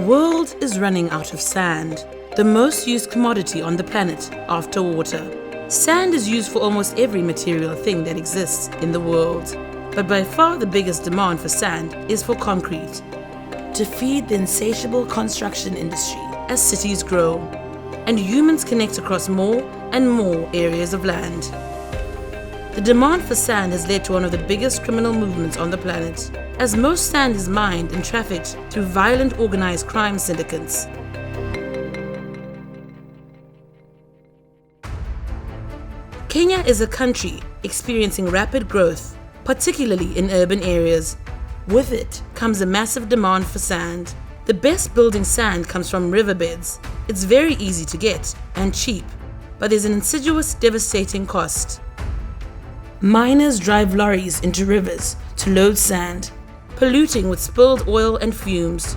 world is running out of sand, the most used commodity on the planet after water. Sand is used for almost every material thing that exists in the world, but by far the biggest demand for sand is for concrete, to feed the insatiable construction industry as cities grow and humans connect across more and more areas of land. The demand for sand has led to one of the biggest criminal movements on the planet, as most sand is mined and trafficked through violent organized crime syndicates. Kenya is a country experiencing rapid growth, particularly in urban areas. With it comes a massive demand for sand. The best building sand comes from riverbeds. It's very easy to get and cheap, but there's an insidious, devastating cost. Miners drive lorries into rivers to load sand, polluting with spilled oil and fumes.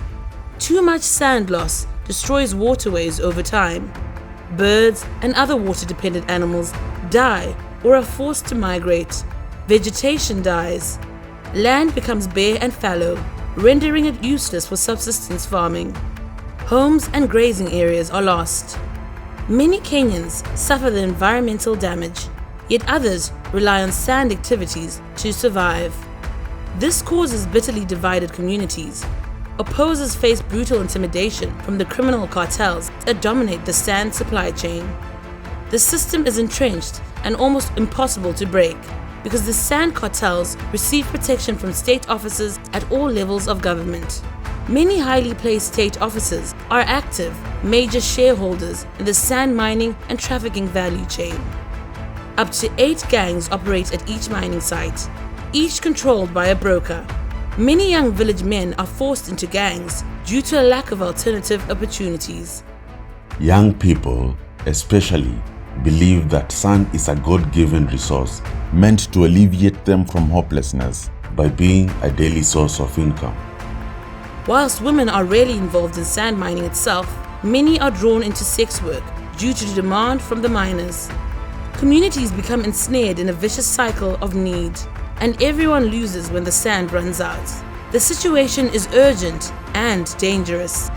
Too much sand loss destroys waterways over time. Birds and other water-dependent animals die or are forced to migrate. Vegetation dies. Land becomes bare and fallow, rendering it useless for subsistence farming. Homes and grazing areas are lost. Many Kenyans suffer the environmental damage, yet others rely on sand activities to survive. This causes bitterly divided communities. Opposers face brutal intimidation from the criminal cartels that dominate the sand supply chain. The system is entrenched and almost impossible to break because the sand cartels receive protection from state officers at all levels of government. Many highly placed state officers are active, major shareholders in the sand mining and trafficking value chain. Up to 8 gangs operate at each mining site, each controlled by a broker. Many young village men are forced into gangs due to a lack of alternative opportunities. Young people, especially, believe that sand is a God-given resource meant to alleviate them from hopelessness by being a daily source of income. Whilst women are rarely involved in sand mining itself, many are drawn into sex work due to the demand from the miners. Communities become ensnared in a vicious cycle of need, and everyone loses when the sand runs out. The situation is urgent and dangerous.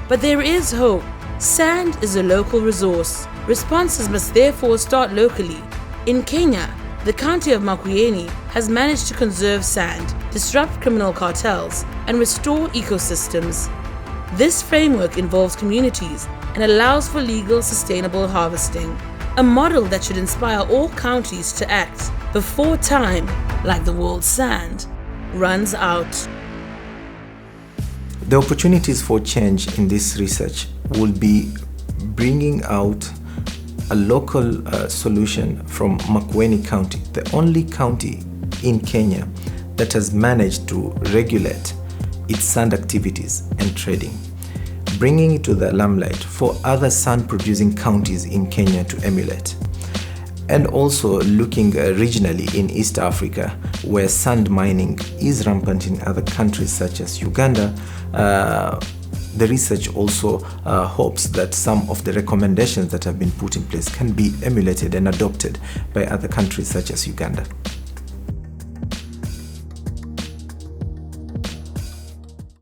But there is hope. Sand is a local resource. Responses must therefore start locally. In Kenya, the county of Makueni has managed to conserve sand, disrupt criminal cartels, and restore ecosystems. This framework involves communities and allows for legal, sustainable harvesting, a model that should inspire all counties to act before time, like the world's sand, runs out. The opportunities for change in this research will be bringing out a local solution from Makueni County, the only county in Kenya that has managed to regulate its sand activities and trading, bringing it to the limelight for other sand-producing counties in Kenya to emulate. And also looking regionally in East Africa, where sand mining is rampant in other countries such as Uganda. The research also hopes that some of the recommendations that have been put in place can be emulated and adopted by other countries such as Uganda.